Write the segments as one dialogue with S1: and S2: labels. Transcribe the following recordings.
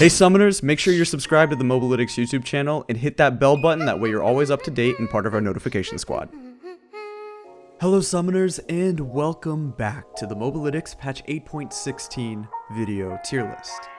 S1: Hey summoners, make sure you're subscribed to the Mobalytics YouTube channel and hit that bell button, that way you're always up to date and part of our notification squad. Hello summoners and welcome back to the Mobalytics patch 8.16 video tier list.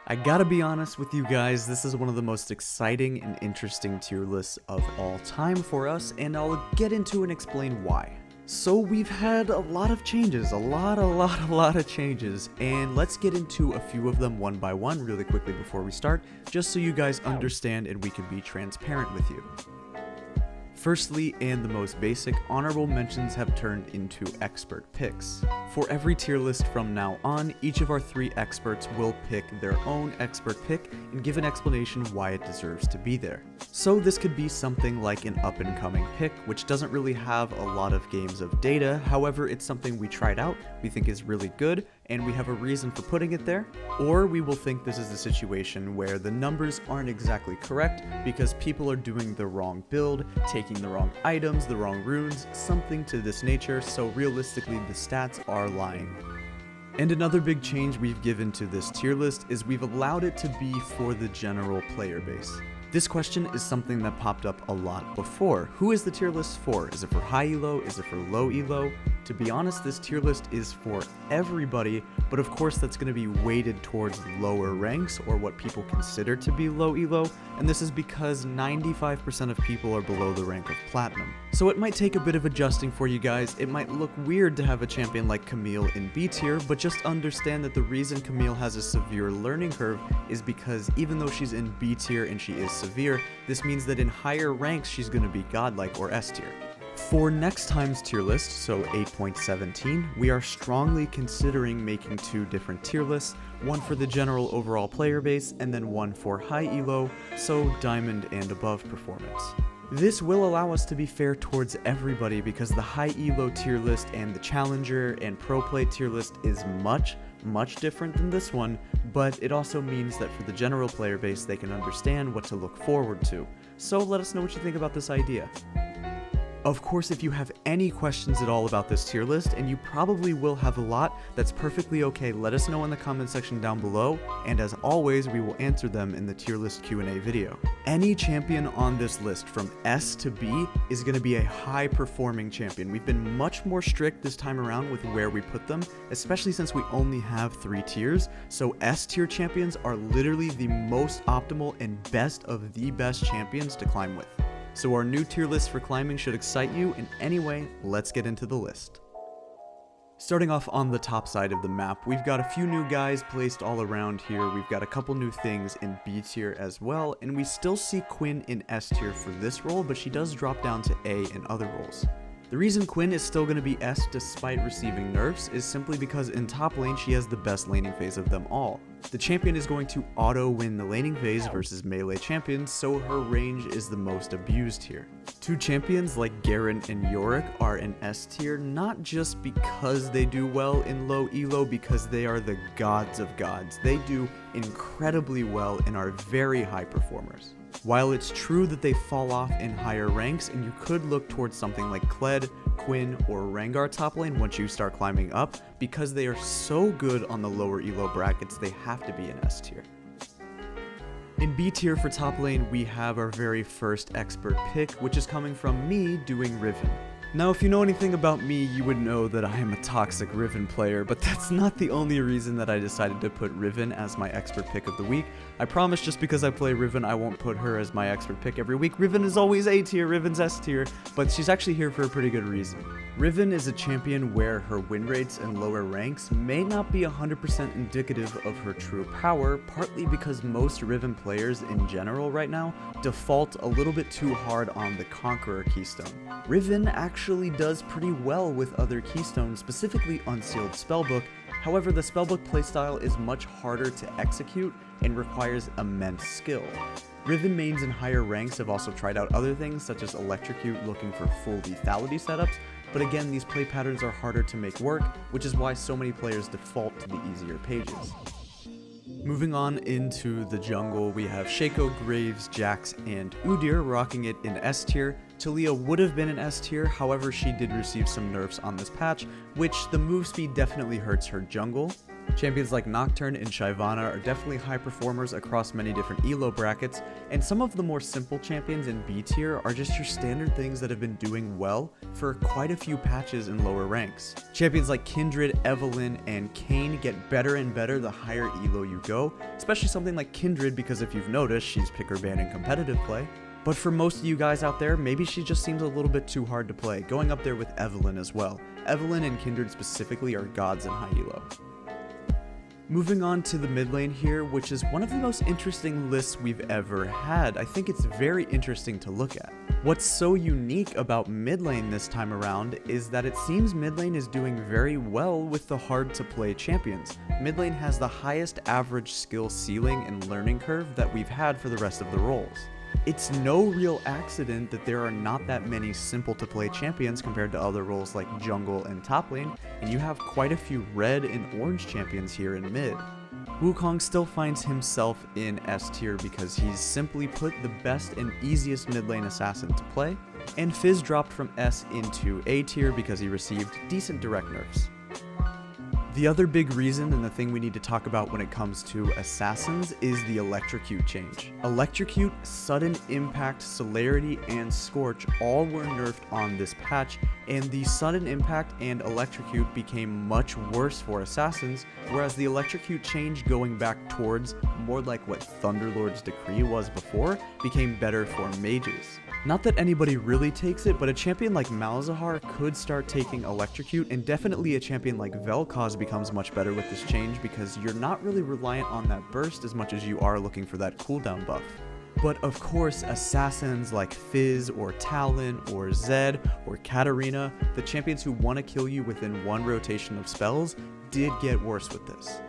S1: I gotta be honest with you guys, this is one of the most exciting and interesting tier lists of all time for us, and I'll get into and explain why. So we've had a lot of changes, a lot of changes, and let's get into a few of them one by one really quickly before we start, just so you guys understand and we can be transparent with you. Firstly, and the most basic, honorable mentions have turned into expert picks. For every tier list from now on, each of our 3 experts will pick their own expert pick and give an explanation why it deserves to be there. So this could be something like an up-and-coming pick, which doesn't really have a lot of games of data, however it's something we tried out, we think is really good, and we have a reason for putting it there, or we will think this is a situation where the numbers aren't exactly correct because people are doing the wrong build, taking the wrong items, the wrong runes, something to this nature, so realistically the stats are lying. And another big change we've given to this tier list is we've allowed it to be for the general player base. This question is something that popped up a lot before. Who is the tier list for? Is it for high elo? Is it for low elo? To be honest, this tier list is for everybody, but of course that's going to be weighted towards lower ranks, or what people consider to be low elo, and this is because 95% of people are below the rank of platinum. So it might take a bit of adjusting for you guys. It might look weird to have a champion like Camille in B tier, but just understand that the reason Camille has a severe learning curve is because even though she's in B tier and she is severe, this means that in higher ranks she's going to be godlike or S tier. For next time's tier list, so 8.17, we are strongly considering making 2 different tier lists, one for the general overall player base and then one for high elo, so diamond and above performance. This will allow us to be fair towards everybody because the high elo tier list and the challenger and pro play tier list is much different than this one, but it also means that for the general player base they can understand what to look forward to. So let us know what you think about this idea. Of course, if you have any questions at all about this tier list, and you probably will have a lot, that's perfectly okay. Let us know in the comment section down below, and as always, we will answer them in the tier list Q&A video. Any champion on this list from S to B is going to be a high performing champion. We've been much more strict this time around with where we put them, especially since we only have 3 tiers, so S tier champions are literally the most optimal and best of the best champions to climb with. So our new tier list for climbing should excite you, and anyway, let's get into the list. Starting off on the top side of the map, we've got a few new guys placed all around here, we've got a couple new things in B tier as well, and we still see Quinn in S tier for this role, but she does drop down to A in other roles. The reason Quinn is still going to be S despite receiving nerfs is simply because in top lane she has the best laning phase of them all. The champion is going to auto-win the laning phase versus melee champions, so her range is the most abused here. 2 champions like Garen and Yorick are in S tier not just because they do well in low elo, because they are the gods of gods. They do incredibly well and are very high performers. While it's true that they fall off in higher ranks, and you could look towards something like Kled, Quinn, or Rengar top lane once you start climbing up, because they are so good on the lower elo brackets, they have to be in S tier. In B tier for top lane, we have our very first expert pick, which is coming from me doing Riven. Now, if you know anything about me, you would know that I am a toxic Riven player, but that's not the only reason that I decided to put Riven as my expert pick of the week. I promise just because I play Riven, I won't put her as my expert pick every week. Riven is always A tier, Riven's S tier, but she's actually here for a pretty good reason. Riven is a champion where her win rates and lower ranks may not be 100% indicative of her true power, partly because most Riven players in general right now default a little bit too hard on the Conqueror keystone. Riven actually does pretty well with other keystones, specifically Unsealed Spellbook. However, the Spellbook playstyle is much harder to execute and requires immense skill. Riven mains in higher ranks have also tried out other things such as Electrocute, looking for full lethality setups, but again, these play patterns are harder to make work, which is why so many players default to the easier pages. Moving on into the jungle, we have Shaco, Graves, Jax, and Udyr rocking it in S tier. Taliyah would have been in S tier, however she did receive some nerfs on this patch, which the move speed definitely hurts her jungle. Champions like Nocturne and Shyvana are definitely high performers across many different elo brackets, and some of the more simple champions in B tier are just your standard things that have been doing well for quite a few patches in lower ranks. Champions like Kindred, Evelynn, and Kayn get better and better the higher elo you go, especially something like Kindred because if you've noticed, she's pick or ban in competitive play. But for most of you guys out there, maybe she just seems a little bit too hard to play, going up there with Evelynn as well. Evelynn and Kindred specifically are gods in high elo. Moving on to the mid lane here, which is one of the most interesting lists we've ever had. I think it's very interesting to look at. What's so unique about mid lane this time around is that it seems mid lane is doing very well with the hard to play champions. Mid lane has the highest average skill ceiling and learning curve that we've had for the rest of the roles. It's no real accident that there are not that many simple to play champions compared to other roles like jungle and top lane, and you have quite a few red and orange champions here in mid. Wukong still finds himself in S tier because he's simply put the best and easiest mid lane assassin to play, and Fizz dropped from S into A tier because he received decent direct nerfs. The other big reason and the thing we need to talk about when it comes to assassins is the Electrocute change. Electrocute, Sudden Impact, Celerity, and Scorch all were nerfed on this patch, and the Sudden Impact and Electrocute became much worse for assassins, whereas the Electrocute change going back towards more like what Thunderlord's Decree was before became better for mages. Not that anybody really takes it, but a champion like Malzahar could start taking Electrocute, and definitely a champion like Vel'Koz becomes much better with this change because you're not really reliant on that burst as much as you are looking for that cooldown buff. But of course, assassins like Fizz or Talon or Zed or Katarina, the champions who want to kill you within one rotation of spells, did get worse with this.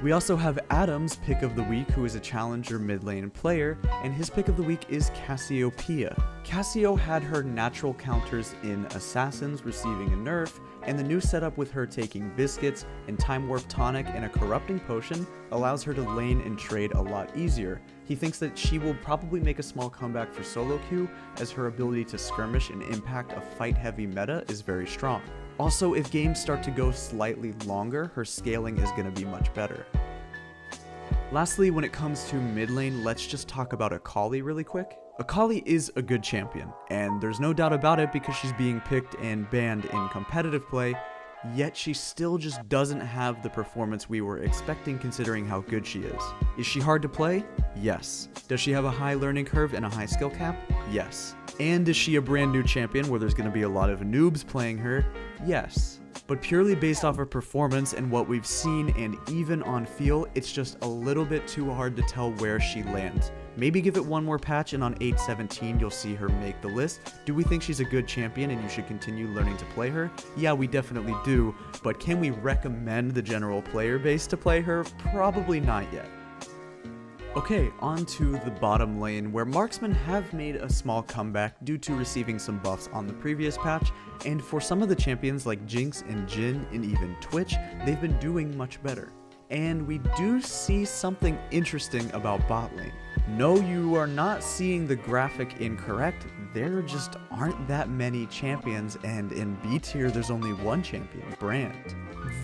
S1: We also have Adam's pick of the week, who is a challenger mid lane player, and his pick of the week is Cassiopeia. Cassio had her natural counters in Assassins receiving a nerf, and the new setup with her taking Biscuits and Time Warp Tonic and a Corrupting Potion allows her to lane and trade a lot easier. He thinks that she will probably make a small comeback for solo queue, as her ability to skirmish and impact a fight-heavy meta is very strong. Also, if games start to go slightly longer, her scaling is going to be much better. Lastly, when it comes to mid lane, let's just talk about Akali really quick. Akali is a good champion, and there's no doubt about it because she's being picked and banned in competitive play, yet she still just doesn't have the performance we were expecting considering how good she is. Is she hard to play? Yes. Does she have a high learning curve and a high skill cap? Yes. And is she a brand new champion where there's going to be a lot of noobs playing her? Yes. But purely based off of performance and what we've seen and even on feel, it's just a little bit too hard to tell where she lands. Maybe give it one more patch and on 8.17 you'll see her make the list. Do we think she's a good champion and you should continue learning to play her? Yeah, we definitely do, but can we recommend the general player base to play her? Probably not yet. Okay, on to the bottom lane, where marksmen have made a small comeback due to receiving some buffs on the previous patch, and for some of the champions like Jinx and Jhin and even Twitch, they've been doing much better. And we do see something interesting about bot lane. No, you are not seeing the graphic incorrect, there just aren't that many champions, and in B tier there's only one champion, Brand.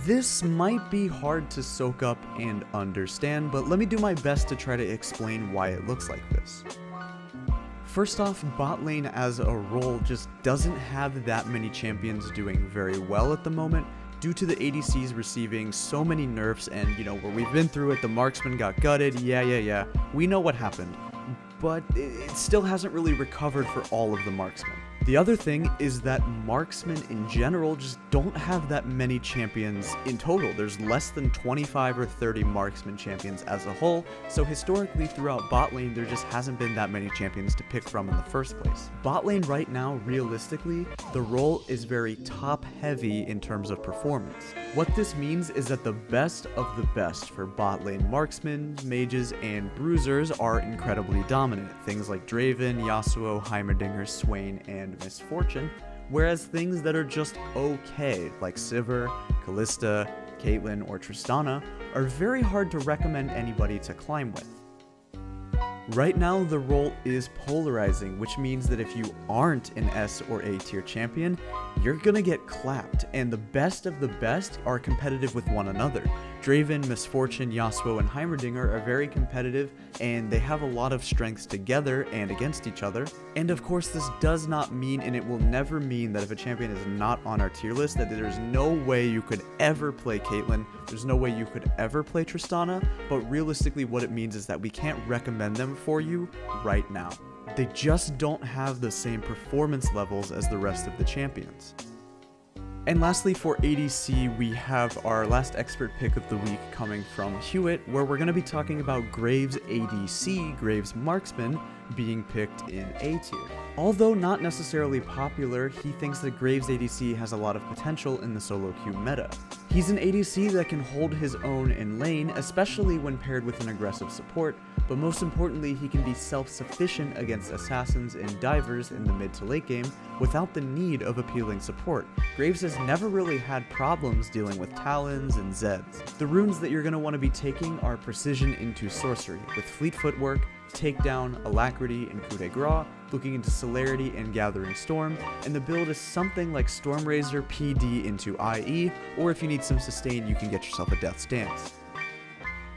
S1: This might be hard to soak up and understand, but let me do my best to try to explain why it looks like this. First off, bot lane as a role just doesn't have that many champions doing very well at the moment, due to the ADCs receiving so many nerfs, and where we've been through it, the marksman got gutted, yeah, we know what happened. But it still hasn't really recovered for all of the marksmen. The other thing is that marksmen in general just don't have that many champions in total. There's less than 25 or 30 marksman champions as a whole, so historically throughout bot lane there just hasn't been that many champions to pick from in the first place. Bot lane right now, realistically, the role is very top heavy in terms of performance. What this means is that the best of the best for bot lane marksmen, mages, and bruisers are incredibly dominant. Things like Draven, Yasuo, Heimerdinger, Swain, and Misfortune, whereas things that are just okay, like Sivir, Kalista, Caitlyn, or Tristana, are very hard to recommend anybody to climb with. Right now, the role is polarizing, which means that if you aren't an S or A tier champion, you're gonna get clapped, and the best of the best are competitive with one another. Draven, Misfortune, Yasuo, and Heimerdinger are very competitive, and they have a lot of strengths together and against each other. And of course, this does not mean, and it will never mean, that if a champion is not on our tier list, that there's no way you could ever play Caitlyn, there's no way you could ever play Tristana, but realistically what it means is that we can't recommend them for you right now. They just don't have the same performance levels as the rest of the champions. And lastly, for ADC, we have our last expert pick of the week coming from Hewitt, where we're going to be talking about Graves ADC, Graves Marksman, being picked in A tier. Although not necessarily popular, he thinks that Graves ADC has a lot of potential in the solo queue meta. He's an ADC that can hold his own in lane, especially when paired with an aggressive support, but most importantly, he can be self-sufficient against assassins and divers in the mid to late game without the need of appealing support. Graves has never really had problems dealing with Talons and Zeds. The runes that you're going to want to be taking are Precision into Sorcery, with Fleet Footwork, Takedown, Alacrity, and Coup de Grace, looking into Celerity and Gathering Storm, and the build is something like Stormrazor PD into IE, or if you need some sustain, you can get yourself a Death's Dance.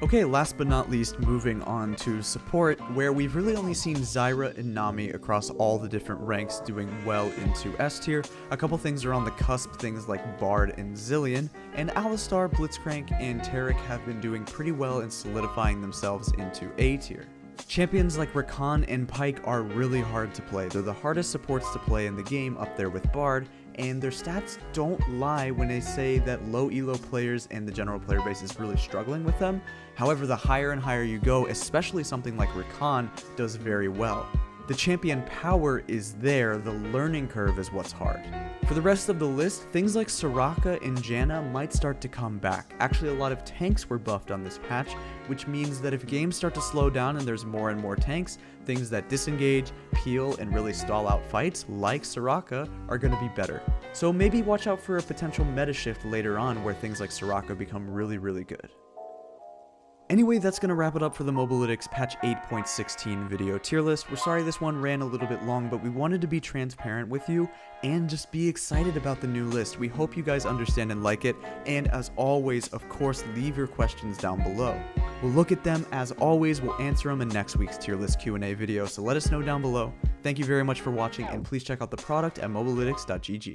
S1: Okay, last but not least, moving on to support, where we've really only seen Zyra and Nami across all the different ranks doing well into S tier. A couple things are on the cusp, things like Bard and Zillion, and Alistar, Blitzcrank, and Taric have been doing pretty well in solidifying themselves into A tier. Champions like Rakan and Pyke are really hard to play. They're the hardest supports to play in the game, up there with Bard, and their stats don't lie when they say that low elo players and the general player base is really struggling with them. However, the higher and higher you go, especially something like Rakan, does very well. The champion power is there, the learning curve is what's hard. For the rest of the list, things like Soraka and Janna might start to come back. Actually, a lot of tanks were buffed on this patch, which means that if games start to slow down and there's more and more tanks, things that disengage, peel, and really stall out fights, like Soraka, are going to be better. So maybe watch out for a potential meta shift later on where things like Soraka become really, really good. Anyway, that's going to wrap it up for the Mobalytics patch 8.16 video tier list. We're sorry this one ran a little bit long, but we wanted to be transparent with you and just be excited about the new list. We hope you guys understand and like it, and as always, of course, leave your questions down below. We'll look at them, as always, we'll answer them in next week's tier list Q&A video, so let us know down below. Thank you very much for watching, and please check out the product at mobalytics.gg.